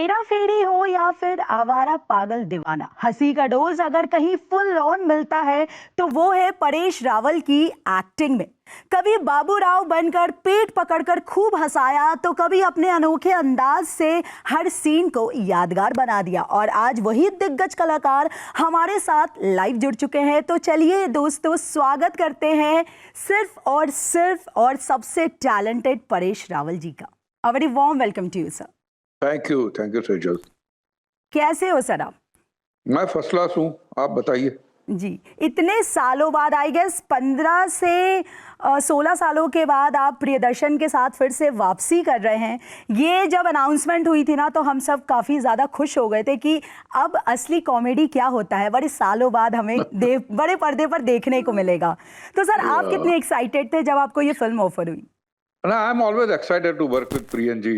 हेरा फेरी हो या फिर आवारा पागल दीवाना, हंसी का डोज अगर कहीं फुल ऑन मिलता है तो वो है परेश रावल की एक्टिंग में। कभी बाबू राव बनकर पेट पकड़कर खूब हंसाया तो कभी अपने अनोखे अंदाज से हर सीन को यादगार बना दिया। और आज वही दिग्गज कलाकार हमारे साथ लाइव जुड़ चुके हैं। तो चलिए दोस्तों, स्वागत करते हैं सिर्फ और सबसे टैलेंटेड परेश रावल जी का। A very warm welcome to you sir. Thank you Sejal. कैसे हो सर आप? मैं फर्स्ट क्लास हूँ, आप बताइए। जी, इतने सालों बाद, आई गेस 15 से 16 सालों के बाद आप प्रियदर्शन के साथ फिर से वापसी कर रहे हैं। ये जब अनाउंसमेंट हुई थी ना तो हम सब काफ़ी ज़्यादा खुश हो गए थे कि अब असली कॉमेडी क्या होता है, बड़े सालों बाद हमें बड़े पर्दे पर देखने को मिलेगा। तो सर आप कितने एक्साइटेड थे जब आपको ये फिल्म ऑफर हुई? ना, I am always excited to work with Priyan ji.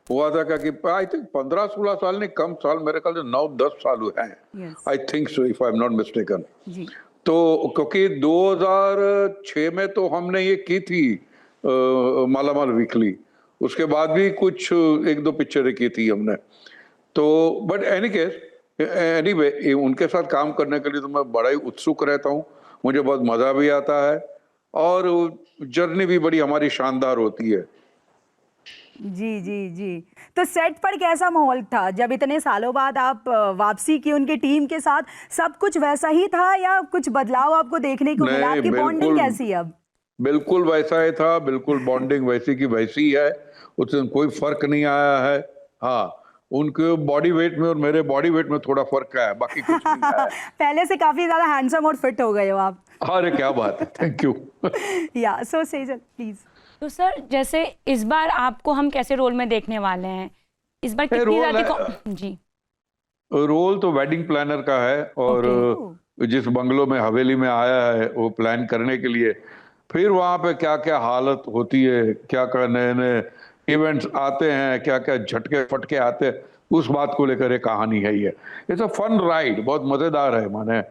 हुआ था क्या कि आई थिंक 15-16 साल नहीं, कम साल, मेरे ख्याल से 9-10 साल हुए हैं। I think so, if I am not mistaken. तो क्योंकि 2006 में तो हमने ये की थी मालामाल वीकली, उसके बाद भी कुछ एक दो पिक्चरें की थी हमने। तो बट एनी केस, एनीवे, उनके साथ काम करने के लिए तो मैं बड़ा ही उत्सुक रहता हूँ। मुझे बहुत मजा भी आता है और जर्नी भी बड़ी हमारी शानदार होती है। जी जी जी। तो सेट पर कैसा माहौल था जब इतने सालों बाद आप वापसी की उनकी टीम के साथ? सब कुछ वैसा ही था या कुछ बदलाव आपको देखने को मिला? आपकी बॉन्डिंग कैसी है अब? बिल्कुल वैसा ही था, बिल्कुल बॉन्डिंग वैसी की वैसी है, उसमें कोई फर्क नहीं आया है। हाँ, उनके बॉडी वेट में और मेरे बॉडी वेट में थोड़ा फर्क है, बाकी कुछ नहीं है। पहले से काफी ज्यादा हैंडसम और फिट हो गए हो आप। अरे क्या बात है, थैंक यू। या सो सेजल प्लीज। तो सर जैसे इस बार आपको हम कैसे रोल में देखने वाले हैं? इस बार कितनी ज्यादा जी? रोल तो वेडिंग प्लानर का है और जिस बंगलों में हवेली में आया है वो प्लान करने के लिए, फिर वहां पे क्या क्या हालत होती है, क्या क्या नए नए इवेंट्स आते हैं, क्या क्या झटके फटके आते हैं, उस बात को लेकर एक कहानी है। ये इट्स अ फन राइड, बहुत मजेदार है। माने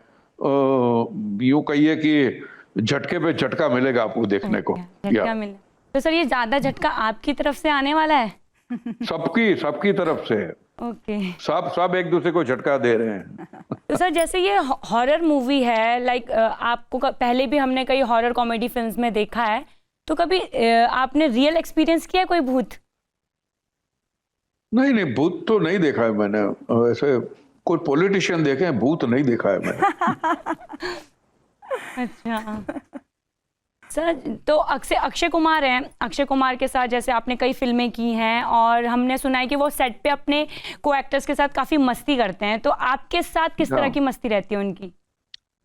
यूं कहिए कि झटके पे झटका मिलेगा आपको देखने को। झटका मिले तो सर ये ज्यादा झटका आपकी तरफ से आने वाला है? सबकी तरफ से। ओके। सब एक दूसरे को झटका दे रहे हैं। तो सर जैसे ये हॉरर मूवी है, लाइक आपको पहले भी हमने कई हॉरर कॉमेडी फिल्म्स में देखा है, तो कभी आपने रियल एक्सपीरियंस किया कोई भूत? नहीं, भूत तो नहीं देखा है मैंने। ऐसे कोई पॉलिटिशियन देखे हैं, भूत नहीं देखा है मैंने। अच्छा सर, तो अक्षय कुमार हैं, अक्षय कुमार के साथ जैसे आपने कई फिल्में की हैं और हमने सुना है कि वो सेट पे अपने को एक्टर्स के साथ काफी मस्ती करते हैं, तो आपके साथ किस तरह की मस्ती रहती है उनकी?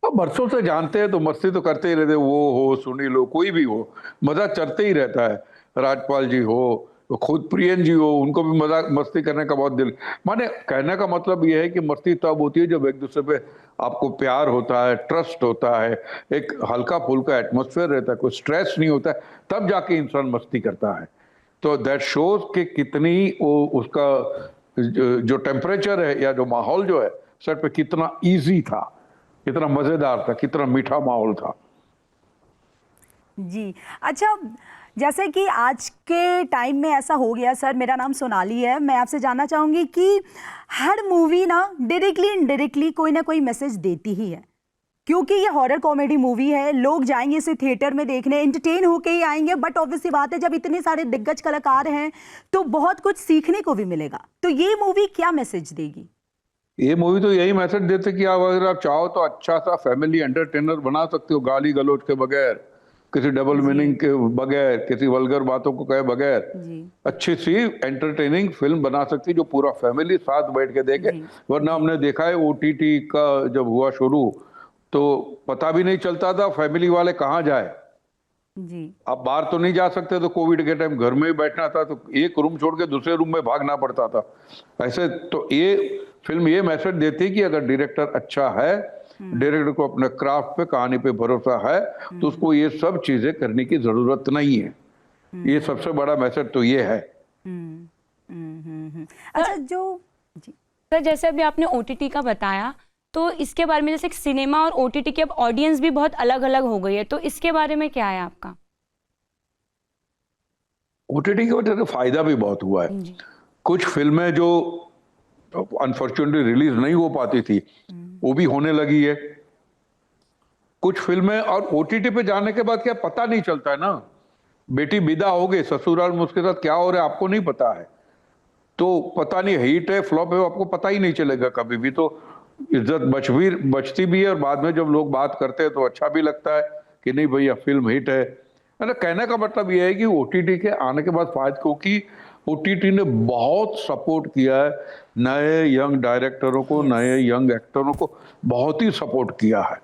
अब बरसों से जानते हैं तो मस्ती तो करते ही रहते। वो हो, सुनील हो, कोई भी हो, मजा चलते ही रहता है। राजपाल जी हो, खुद प्रियन जी हो, उनको भी मजा मस्ती करने का बहुत दिल। माने कहने का मतलब ये है कि मस्ती तब होती है जब एक दूसरे पे आपको प्यार होता है, ट्रस्ट होता है, एक हल्का फुल्का एटमोस्फेयर रहता है, कोई स्ट्रेस नहीं होता है, तब जाके इंसान मस्ती करता है। तो दैट शोज कि कितनी वो उसका जो टेम्परेचर है या जो माहौल जो है सेट पे कितना ईजी था, कितना मजेदार था, कितना मीठा माहौल था। जी अच्छा, जैसे कि आज के टाइम में ऐसा हो गया सर, मेरा नाम सोनाली है, मैं आपसे जानना चाहूँगी कि हर मूवी ना डायरेक्टली इनडायरेक्टली कोई ना कोई मैसेज देती ही है, क्योंकि ये हॉरर कॉमेडी मूवी है। लोग जाएंगे इसे थिएटर में देखने, एंटरटेन होके ही आएंगे, बट ऑब्वियसली बात है जब इतने सारे दिग्गज कलाकार हैं तो बहुत कुछ सीखने को भी मिलेगा। तो ये मूवी क्या मैसेज देगी? ये मूवी तो यही मैसेज देते कि आप अगर आप चाहो तो अच्छा सा फैमिली एंटरटेनर बना सकते हो, गाली गलौज के बगैर, किसी डबल मीनिंग के बगैर, किसी वल्गर बातों को कहे बगैर, अच्छी सी एंटरटेनिंग फिल्म बना सकती जो पूरा फैमिली साथ बैठ के देखे। वरना हमने देखा है ओटीटी का जब हुआ शुरू तो पता भी नहीं चलता था फैमिली वाले कहाँ जाए। जी। आप बाहर तो नहीं जा सकते, तो कोविड के टाइम घर में ही बैठना था, तो एक रूम छोड़ के दूसरे रूम में भागना पड़ता था। ऐसे तो ये फिल्म ये मैसेज देती कि अगर डायरेक्टर अच्छा है, डायरेक्टर को अपने क्राफ्ट पे, कहानी पे भरोसा है, तो उसको ये सब चीजें करने की जरूरत नहीं है। ये सबसे बड़ा मैसेज तो ये है। अच्छा, जो जी सर जैसे अभी आपने ओटीटी का बताया, तो इसके बारे में, जैसे सिनेमा और ओटीटी की अब ऑडियंस भी बहुत अलग अलग हो गई है, तो इसके बारे में क्या है आपका? ओटीटी की वजह से फायदा भी बहुत हुआ है। कुछ फिल्में जो अनफॉर्चुनेटली रिलीज नहीं हो पाती थी, वो भी होने लगी है। कुछ फिल्में और ओटीटी पे जाने के बाद क्या पता नहीं चलता है ना, बेटी विदा हो गई, ससुराल में उसके साथ क्या हो रहा है आपको नहीं पता है, तो पता नहीं हिट है फ्लॉप है आपको पता ही नहीं चलेगा कभी भी। तो इज्जत बचती भी है, और बाद में जब लोग बात करते हैं तो अच्छा भी लगता है कि नहीं भैया फिल्म हिट है ना। कहने का मतलब यह है कि ओटीटी के आने के बाद फायदा, क्योंकि ओटीटी ने बहुत सपोर्ट किया है नए यंग डायरेक्टरों को, नए यंग एक्टरों को बहुत ही सपोर्ट किया है।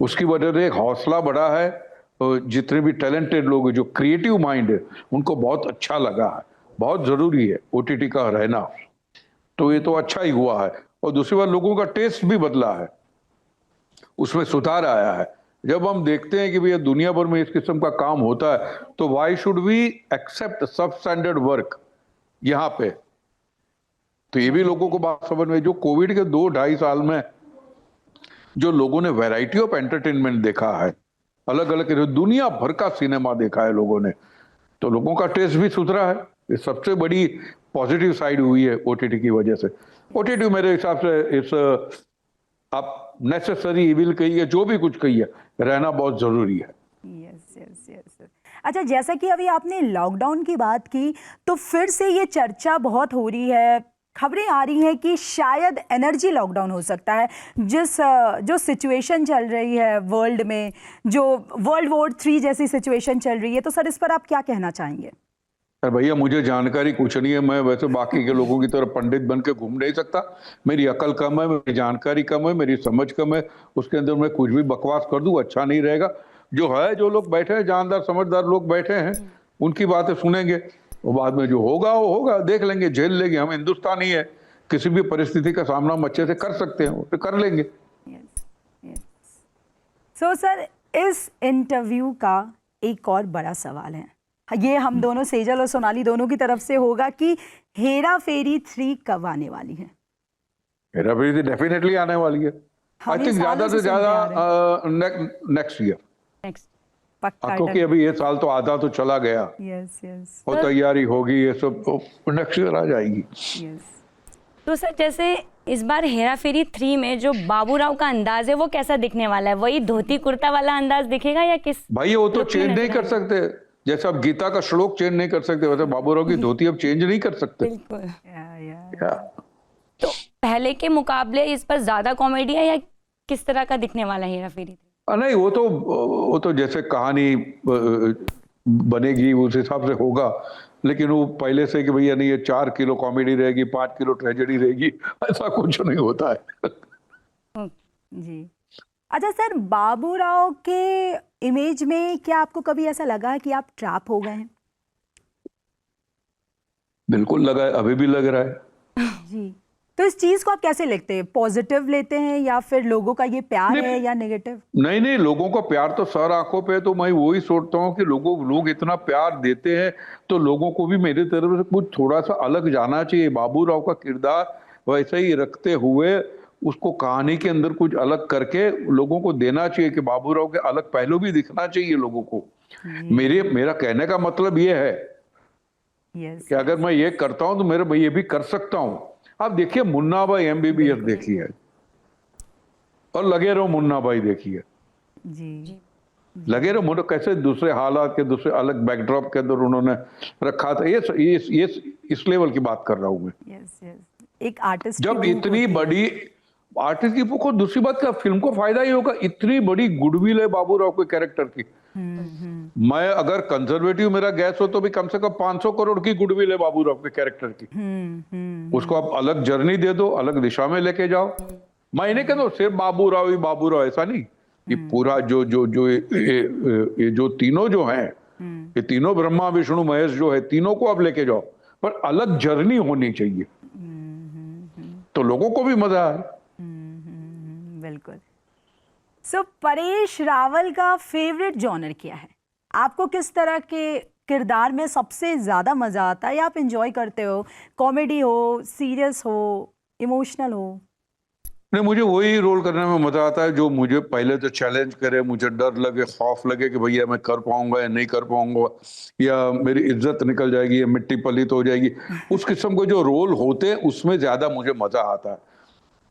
उसकी वजह से एक हौसला बढ़ा है, जितने भी टैलेंटेड लोग हैं, जो क्रिएटिव माइंड है, उनको बहुत अच्छा लगा है। बहुत जरूरी है ओटीटी का रहना, तो ये तो अच्छा ही हुआ है। और दूसरी बात, लोगों का टेस्ट भी बदला है, उसमें सुधार आया है। जब हम देखते हैं कि भैया दुनिया भर में इस किस्म का काम होता है, तो वाई शुड वी एक्सेप्ट सब स्टैंडर्ड वर्क यहाँ पे। तो ये भी लोगों को बात समझ में, जो कोविड के 2-2.5 साल में जो लोगों ने वैरायटी ऑफ एंटरटेनमेंट देखा है, अलग अलग दुनिया भर का सिनेमा देखा है लोगों ने, तो लोगों का टेस्ट भी सुधरा है। ये सबसे बड़ी पॉजिटिव साइड हुई है ओटीटी की वजह से। ओटीटी मेरे हिसाब से इस आप नेसेसरी इविल कहिए, जो भी कुछ कहिए, रहना बहुत जरूरी है। Yes yes yes. अच्छा, जैसा कि अभी आपने लॉकडाउन की बात की, तो फिर से ये चर्चा बहुत हो रही है, खबरें आ रही हैं कि शायद एनर्जी लॉकडाउन हो सकता है। जो सिचुएशन चल रही है वर्ल्ड में, जो वर्ल्ड वॉर 3 जैसी सिचुएशन चल रही है, तो सर इस पर आप क्या कहना चाहेंगे? अरे भैया मुझे जानकारी कुछ नहीं है, मैं वैसे बाकी के लोगों की तरह पंडित बन के घूम नहीं सकता। मेरी अकल कम है, मेरी जानकारी कम है, मेरी समझ कम है, उसके अंदर मैं कुछ भी बकवास कर दूं अच्छा नहीं रहेगा। जो है, जो लोग बैठे हैं, जानदार समझदार लोग बैठे हैं, उनकी बातें सुनेंगे, वो बाद में जो होगा वो होगा, देख लेंगे, झेल लेंगे। हम हिंदुस्तानी है, किसी भी परिस्थिति का सामना हम अच्छे से कर सकते हैं, तो कर लेंगे। सो सर, इस इंटरव्यू का एक और बड़ा सवाल है, ये हम दोनों, सेजल और सोनाली दोनों की तरफ से होगा कि हेरा फेरी 3 कब आने वाली है? हेरा फेरी डेफिनेटली आने वाली है। आई थिंक ज्यादा से ज्यादा नेक्स्ट ईयर, पक्का, क्योंकि अभी ये साल तो आधा तो चला गया। Yes yes. और तैयारी होगी, ये सब नेक्स्ट ईयर आ जाएगी। यस। तो सर, जैसे इस बार हेरा फेरी 3 में जो बाबूराव का अंदाज है वो कैसा दिखने वाला है? वही धोती कुर्ता वाला अंदाज दिखेगा या किस? भाई वो तो चेंज नहीं कर सकते, जैसे आप गीता का श्लोक चेंज नहीं कर सकते, वैसे बाबूराव की धोती अब चेंज नहीं कर सकते। बिल्कुल। या तो पहले के मुकाबले इस पर ज्यादा कॉमेडी है या किस तरह का दिखने वाला है हेरा फेरी 3? नहीं, वो तो जैसे कहानी बनेगी उस हिसाब से होगा, लेकिन वो पहले से कि भैया नहीं ये 4 किलो कॉमेडी रहेगी, 5 किलो ट्रेजेडी रहेगी, ऐसा कुछ नहीं होता है। जी। अच्छा सर, बाबूराव के इमेज में क्या आपको कभी ऐसा लगा कि आप ट्रैप हो गए हैं? बिल्कुल लगा है, अभी भी लग रहा है। जी। तो इस चीज को आप कैसे लेते हैं? पॉजिटिव लेते हैं या फिर लोगों का ये प्यार है या नेगेटिव? नहीं, लोगों का प्यार तो सर आंखों पे है, तो मैं वही सोचता हूँ कि लोग इतना प्यार देते हैं, तो लोगों को भी मेरी तरफ से कुछ थोड़ा सा अलग जाना चाहिए। बाबूराव का किरदार वैसे ही रखते हुए उसको कहानी के अंदर कुछ अलग करके लोगों को देना चाहिए, कि बाबूराव के अलग पहलू भी दिखना चाहिए लोगों को। मेरा कहने का मतलब ये है कि अगर मैं ये करता हूं तो मैं ये भी कर सकता हूं। आप देखिए मुन्ना भाई MBBS देखिए, और लगे रहो मुन्ना भाई देखिए, जी। लगे रहो मुन्ना, कैसे दूसरे हालात के दूसरे अलग बैकड्रॉप के अंदर उन्होंने रखा था। ये इस लेवल की बात कर रहा हूं मैं। Yes yes. एक आर्टिस्ट जब इतनी बड़ी आर्टिस्ट की को, दूसरी बात क्या, फिल्म को फायदा ही होगा, इतनी बड़ी गुडविल है बाबूराव के कैरेक्टर की। मैं अगर कंजर्वेटिव मेरा गैस हो तो भी कम से कम 500 करोड़ की गुडविल है बाबूराव के कैरेक्टर की। उसको आप अलग जर्नी दे दो, अलग दिशा में लेके जाओ। मैं नहीं कहता सिर्फ बाबूराव ही बाबूराव, ऐसा नहीं। ये पूरा ये जो तीनों जो हैं, ये तीनों ब्रह्मा विष्णु महेश जो है, तीनों को आप लेके जाओ, पर अलग जर्नी होनी चाहिए, तो लोगों को भी मजा आए। बिल्कुल। सो परेश रावल का फेवरेट जॉनर क्या है? आपको किस तरह के किरदार में सबसे ज्यादा मजा आता है या आप एंजॉय करते हो? कॉमेडी हो, सीरियस हो, इमोशनल हो? नहीं, मुझे वही रोल करने में मजा आता है जो मुझे पहले तो चैलेंज करे, मुझे डर लगे, खौफ लगे कि भैया मैं कर पाऊंगा या नहीं कर पाऊंगा, या मेरी इज्जत निकल जाएगी या मिट्टी पलीत हो जाएगी। उस किस्म के जो रोल होते हैं उसमें ज्यादा मुझे मजा आता है।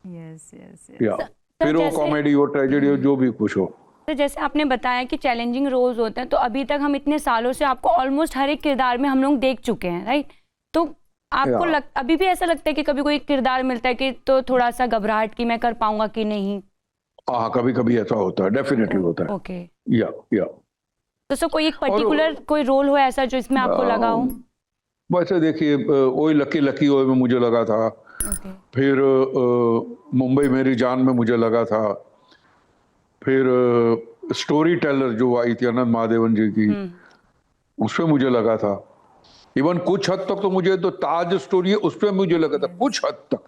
यस यस या फिर वो जैसे कॉमेडी हो, ट्रेजेडी हो, जो भी कुछ हो। तो जैसे आपने बताया कि चैलेंजिंग रोल्स होते हैं, तो अभी तक हम इतने सालों से आपको ऑलमोस्ट हर एक किरदार में हम लोग देख चुके हैं, राइट? तो आपको अभी भी ऐसा लगता है कि कभी कोई किरदार मिलता है कि तो थोड़ा सा घबराहट कि मैं कर पाऊंगा कि नहीं? हाँ, कभी कभी ऐसा होता है, डेफिनेटली होता है। ओके। या तो सर कोई एक पर्टिकुलर कोई रोल हो ऐसा जो इसमें आपको लगा हो? वैसे देखिए, ओए लकी लकी ओए में मुझे लगा था। ओके। फिर मुंबई मेरी जान में मुझे लगा था। फिर स्टोरी टेलर जो आई थी अनंत महादेवन जी की, उसमें मुझे लगा था। इवन कुछ हद तक तो मुझे तो ताज स्टोरी है उसपे मुझे लगा था, कुछ हद तक,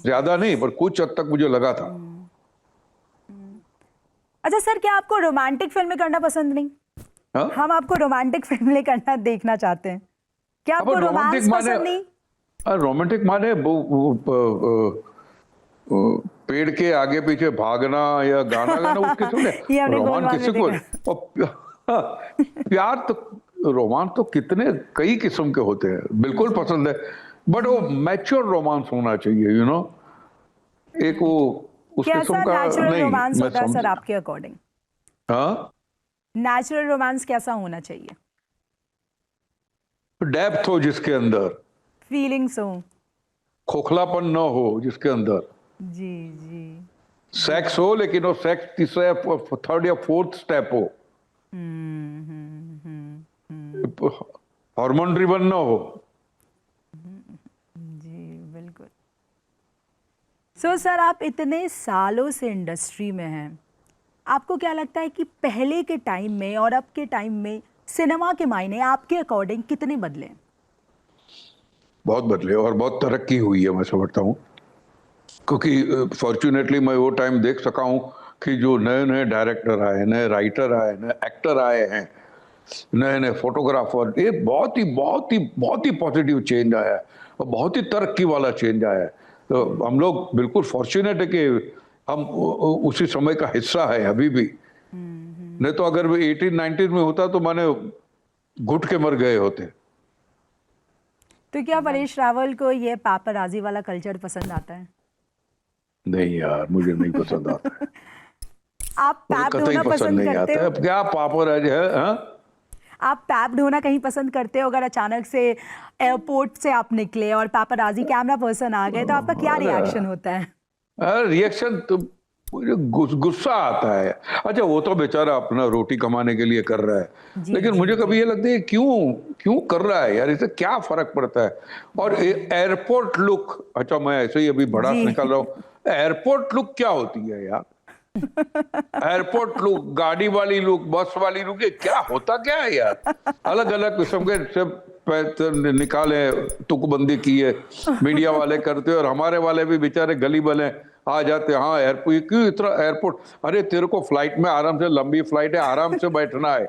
ज्यादा नहीं पर कुछ हद तक मुझे लगा था। अच्छा सर, क्या आपको रोमांटिक फिल्में करना पसंद नहीं? हाँ? हम आपको रोमांटिक फिल्में करना देखना चाहते हैं। क्या आपको रोमांस पसंद नहीं? रोमांटिक माने पेड़ के आगे पीछे भागना या गाना गाना, उसके ये हमने रोमांस गोलमाल किसी में को प्यार तो रोमांस तो कितने कई किस्म के होते हैं, बिल्कुल पसंद है, बट वो मैच्योर रोमांस होना चाहिए, यू नो। एक वो उस कैसा किस्म का नेचुरल नहीं, रोमांस मैं होता है सर समझ। आपके अकॉर्डिंग? हाँ, नेचुरल रोमांस कैसा होना चाहिए? डेप्थ हो जिसके अंदर, फीलिंग्स हो। खोखलापन न हो जिसके अंदर, जी जी। सेक्स हो लेकिन वो सेक्स तीसरा थर्ड या फोर्थ स्टेप हो, हार्मोन ड्रिवन न हो। जी बिल्कुल। सो सर, आप इतने सालों से इंडस्ट्री में हैं, आपको क्या लगता है कि पहले के टाइम में और अब के टाइम में सिनेमा के मायने आपके अकॉर्डिंग कितने बदले? बहुत बदले और बहुत तरक्की हुई है, मैं समझता हूँ, क्योंकि फॉर्चुनेटली मैं वो टाइम देख सका हूँ कि जो नए नए डायरेक्टर आए, नए राइटर आए, नए एक्टर आए हैं, नए नए फोटोग्राफर, ये बहुत ही पॉजिटिव चेंज आया है और बहुत ही तरक्की वाला चेंज आया है। तो हम लोग बिल्कुल फॉर्चुनेट है कि हम उसी समय का हिस्सा है अभी भी। नहीं तो अगर 1890 में होता तो माने घुट के मर गए होते। तो क्या परेश रावल को ये पापराजी वाला कल्चर पसंद आता है? नहीं यार, मुझे नहीं पसंद आता। आप पैप कतई ढोना पसंद पसंद नहीं करते आता हो? है। क्या पापराज है? हाँ, आप पैप ढोना कहीं पसंद करते हो? अगर अचानक से एयरपोर्ट से आप निकले और पापराजी कैमरा पर्सन आ गए तो आपका क्या रिएक्शन होता है? रिएक्शन तो मुझे गुस्सा आता है। अच्छा, वो तो बेचारा अपना रोटी कमाने के लिए कर रहा है, जी, लेकिन जी, मुझे कभी ये लगता है क्यों कर रहा है यार, इससे क्या फर्क पड़ता है। और एयरपोर्ट लुक, अच्छा मैं ऐसे ही अभी भड़ास जी। निकाल रहा हूँ, एयरपोर्ट लुक क्या होती है यार? एयरपोर्ट लुक, गाड़ी वाली लुक, बस वाली लुक, ये क्या होता क्या है यार? अलग अलग किस्म के सब निकाले, तुकबंदी की है, मीडिया वाले करते और हमारे वाले भी बेचारे गली बले आ जाते। हाँ, एयरपोर्ट क्यों इतना एयरपोर्ट? अरे तेरे को फ्लाइट में आराम से, लंबी फ्लाइट है, आराम से बैठना है,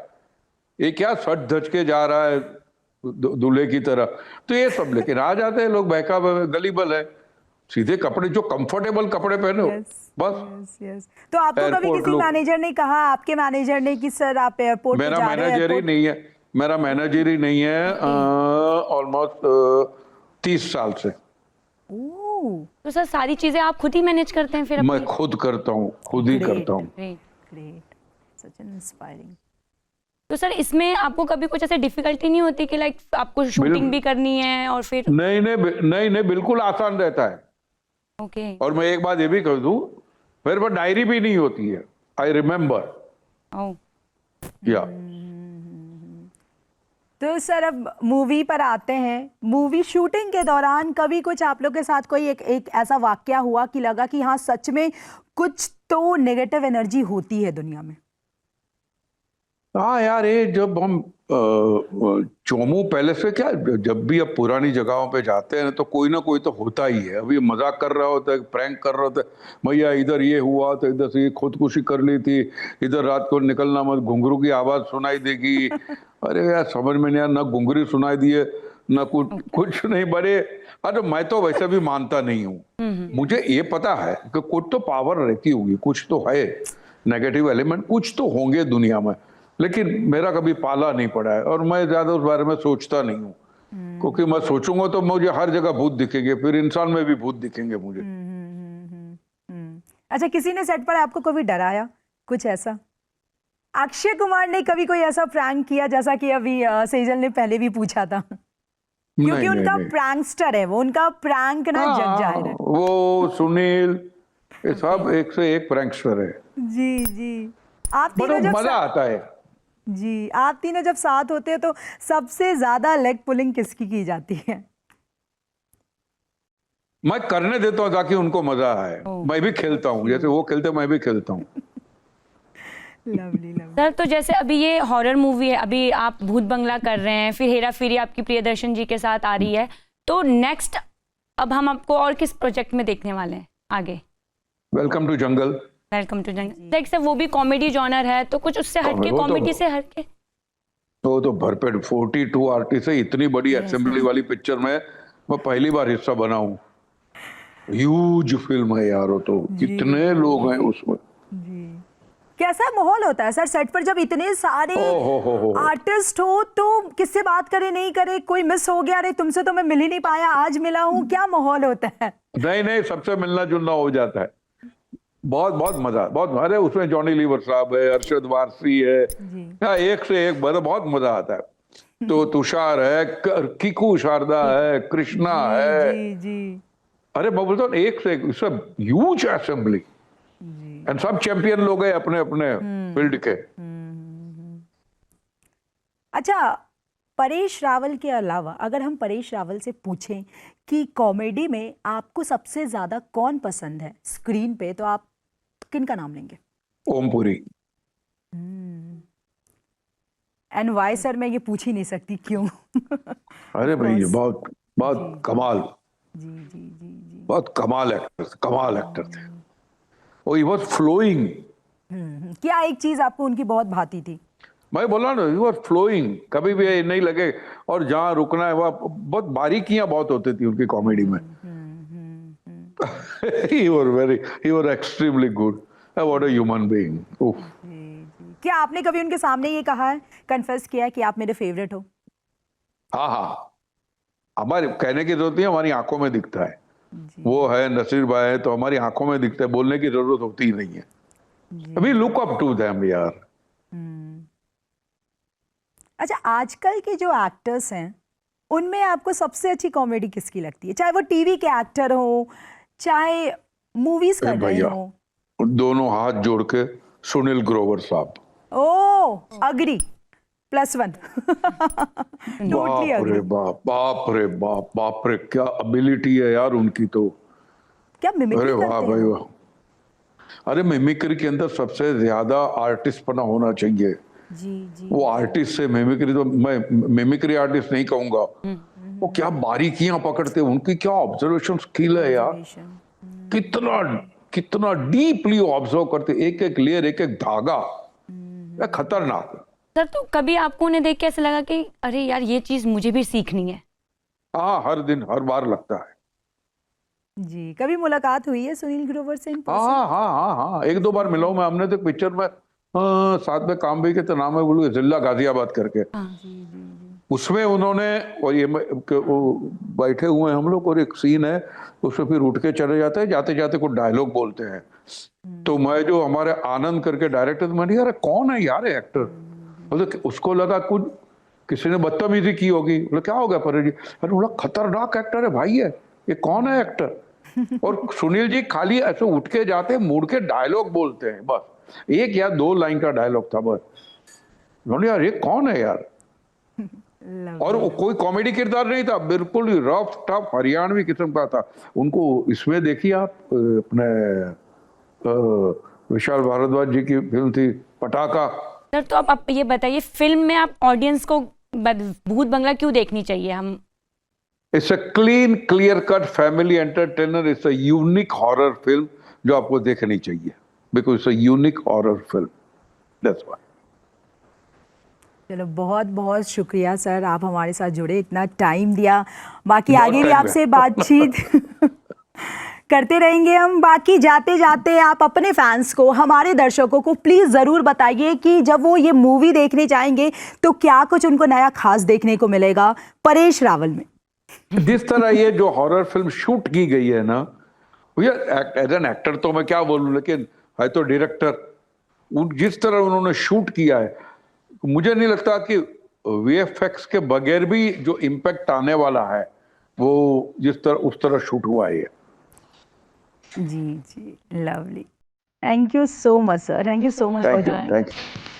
ये क्या सच धज के जा रहा है दूल्हे की तरह? तो ये सब लेकिन आ जाते हैं लोग, बहका गली बल है, सीधे कपड़े, जो कंफर्टेबल कपड़े पहने हो बस। यस। तो आपको कभी एयरपोर्ट किसी लोग, मैनेजर ने कहा, आपके मैनेजर ने, कि सर आप एयरपोर्ट पे मेरा जा रहे हो? मैनेजर ही एयरपोर्ट नहीं है, मेरा मैनेजर ही नहीं है ऑलमोस्ट 30 साल से। ओह, तो सर सारी चीजें आप खुद ही मैनेज करते हैं फिर? मैं खुद करता हूँ, खुद ही करता हूँ। Great, such an inspiring. तो सर इसमें आपको कभी कुछ ऐसे डिफिकल्टी नहीं होती कि लाइक आपको शूटिंग भी करनी है और फिर? नहीं, बिल्कुल आसान रहता है। ओके। और मैं एक बात ये भी कर दूं, मेरे पास डायरी भी नहीं होती है, आई रिमेम्बर। ओह। या तो सर अब मूवी पर आते हैं। मूवी शूटिंग के दौरान कभी कुछ आप लोग के साथ कोई एक ऐसा वाकया हुआ कि लगा कि हाँ सच में कुछ तो नेगेटिव एनर्जी होती है दुनिया में? हाँ यार, ये जब हम चोमू पैलेस से, क्या जब भी अब पुरानी जगहों पे जाते हैं तो कोई ना कोई तो होता ही है। अभी मजाक कर रहा होता है, प्रैंक कर रहा होता है, भैया इधर ये हुआ तो इधर से ये खुदकुशी कर ली थी, इधर रात को निकलना मत, घुंघरू की आवाज सुनाई देगी। अरे यार समझ में नहीं आया, ना घुंघरू सुनाई दी है ना कुछ नहीं बड़े। अरे मैं तो वैसे भी मानता नहीं हूँ। मुझे ये पता है कि कुछ तो पावर रहती होगी, कुछ तो है नेगेटिव एलिमेंट, कुछ तो होंगे दुनिया में, लेकिन मेरा कभी पाला नहीं पड़ा है और मैं ज्यादा उस बारे में सोचता नहीं हूँ, क्योंकि मैं सोचूंगा तो मुझे हर जगह भूत दिखेंगे, फिर इंसान में भी भूत दिखेंगे मुझे। अच्छा, किसी ने सेट पर आपको कभी डराया, कुछ ऐसा? अक्षय कुमार ने कभी कोई ऐसा प्रैंक किया, जैसा कि अभी सेजल ने पहले भी पूछा था? क्योंकि नहीं, उनका नहीं। प्रैंकस्टर है वो, उनका प्रैंक ना जग जाहिर है। वो सुनील, ये सब एक से एक प्रैंकस्टर है। जी जी। आप बड़ा तीनों जब मजा आता है। जी, आप तीनों जब साथ होते हैं तो सबसे ज्यादा लेग पुलिंग किसकी की जाती है? मैं करने देता हूँ ताकि उनको मजा आए। मैं भी खेलता हूँ, जैसे वो खेलते मैं भी खेलता हूँ। Lovely lovely. सर, तो जैसे अभी ये हॉरर मूवी है, अभी आप भूत बंगला कर रहे हैं, फिर हेरा फेरी आपकी प्रियदर्शन जी के साथ आ रही है, तो नेक्स्ट अब हम आपको और किस प्रोजेक्ट में देखने वाले हैं आगे? Welcome to jungle. Welcome to jungle. Like sir, वो भी कॉमेडी जॉनर है, तो कुछ उससे हटके, वो तो- कॉमेडी से हटके। तो भरपेट 42 आर्टिस्ट है, इतनी बड़ी असेंबली वाली पिक्चर में मैं पहली बार हिस्सा बना हूँ। ह्यूज फिल्म है यार, वो तो कितने लोग हैं उसमें। जी, कैसा माहौल होता है सर सेट पर जब इतने सारे हो। आर्टिस्ट हो? तो किससे बात करे नहीं करे, कोई मिस हो गया, अरे तुमसे तो मैं मिल ही नहीं पाया, आज मिला हूँ, क्या माहौल होता है? नहीं, सबसे मिलना जुलना हो जाता है। बहुत बहुत मजा, बहुत। अरे उसमें जॉनी लीवर साहब है, अरशद वारसी है, हाँ, एक से एक बहुत मजा आता है। तो तुषार है, किकू शारदा है, कृष्णा है। जी जी अरे मैं बोलता हूँ एक से एक, सब ह्यूज असेंबली, एंड सब चैंपियन लोग हैं अपने अपने फील्ड के। अच्छा, परेश रावल के अलावा अगर हम परेश रावल से पूछें कि कॉमेडी में आपको सबसे ज्यादा कौन पसंद है स्क्रीन पे, तो आप किन का नाम लेंगे? ओमपुरी। एंड वाई सर, मैं ये पूछ ही नहीं सकती क्यों। अरे भाई ये बहुत बहुत कमाल, जी जी जी जी। बहुत कमाल एक्टर थे। वो ही वाज फ्लोइंग। क्या एक चीज आपको उनकी बहुत भाती थी? मैं बोला ना, ही वाज फ्लोइंग, कभी भी ये नहीं लगे, और जहां रुकना है वह बहुत बारीकियां बहुत होती थी उनकी कॉमेडी में। he was extremely good. What a human being. उफ। क्या आपने कभी उनके सामने ये कहा है, कन्फेस किया है कि आप मेरे फेवरेट हो? हाँ, हमारे कहने की जरूरत नहीं, हमारी आंखों में दिखता है। वो है नसीर भाई है तो हमारी आंखों में दिखता है, बोलने की जरूरत होती ही नहीं है। We look up to them यार। अच्छा, आजकल के जो एक्टर्स हैं उनमें आपको सबसे अच्छी कॉमेडी किसकी लगती है? चाहे वो टीवी के एक्टर हो, चाहे मूवीज कर रहे हो। दोनों हाथ जोड़ के सुनील ग्रोवर साहब। ओ, अग्री, +1। Totally agree. बाप रे, क्या एबिलिटी है यार उनकी तो। क्या मिमिक्री अरे वाह करते भाई हैं? वाह। अरे मिमिक्री के अंदर सबसे ज्यादा आर्टिस्ट पना होना चाहिए। जी जी। वो आर्टिस्ट से मिमिक्री, तो मैं मिमिक्री आर्टिस्ट नहीं कहूंगा, वो क्या बारीकियां पकड़ते हैं, उनकी क्या ऑब्जर्वेशन स्किल है यार। कितना कितना डीपली ऑब्जर्व करते, एक एक लेयर, एक एक धागा, खतरनाक। सर, तो कभी आपको उन्हें देख के ऐसा लगा कि अरे यार ये चीज मुझे भी सीखनी है? हाँ, हर दिन हर बार लगता है। जी, कभी मुलाकात हुई है सुनील ग्रोवर से इन पर्सन? हाँ, एक दो बार मिला हूं मैं। हमने तो पिक्चर में साथ में काम भी किया, तो नाम है बोलूँ जिला गाजियाबाद करके। उसमें उन्होंने, और ये वो बैठे हुए हैं हम लोग, और एक सीन है उसमें फिर उठ के चले जाते हैं, जाते जाते कुछ डायलॉग बोलते हैं। तो मैं जो हमारे आनंद करके डायरेक्टर, मैंने यार कौन है यार एक्टर, मतलब उसको लगा कुछ किसी ने बदतमीजी की होगी। बोले क्या हो गया परे जी? अरे बोला खतरनाक एक्टर है भाई है ये, कौन है एक्टर? और सुनील जी खाली ऐसे उठ के जाते, मुड़ के डायलॉग बोलते हैं, बस एक या दो लाइन का डायलॉग था बस। बोले यार ये कौन है यार? और वो कोई कॉमेडी किरदार नहीं था, बिल्कुल ही रफ टफ हरियाणवी किस्म का था। उनको इसमें देखिए आप, अपने विशाल भारद्वाज जी की फिल्म थी पटाखा। सर, तो आप ये बताइए, फिल्म में आप ऑडियंस को भूत बंगला क्यों देखनी चाहिए? हम it's a clean clear cut family entertainer, it's a unique horror film जो आपको देखनी चाहिए, because it's a unique horror film, that's why. चलो बहुत बहुत शुक्रिया सर, आप हमारे साथ जुड़े, इतना टाइम दिया। बाकी बहुत आगे भी time आपसे है। बातचीत करते रहेंगे हम। बाकी जाते जाते आप अपने फैंस को, हमारे दर्शकों को प्लीज़ ज़रूर बताइए कि जब वो ये मूवी देखने जाएंगे तो क्या कुछ उनको नया खास देखने को मिलेगा परेश रावल में। जिस तरह ये जो हॉरर फिल्म शूट की गई है ना, भैया एज एन एक्टर तो मैं क्या बोलूं, लेकिन है तो डायरेक्टर, जिस तरह उन्होंने शूट किया है, मुझे नहीं लगता कि वीएफएक्स के बगैर भी जो इम्पैक्ट आने वाला है वो जिस तरह उस तरह शूट हुआ है ये। जी जी, lovely. Thank you so much sir, thank you so much for thank you, joining. Thank you.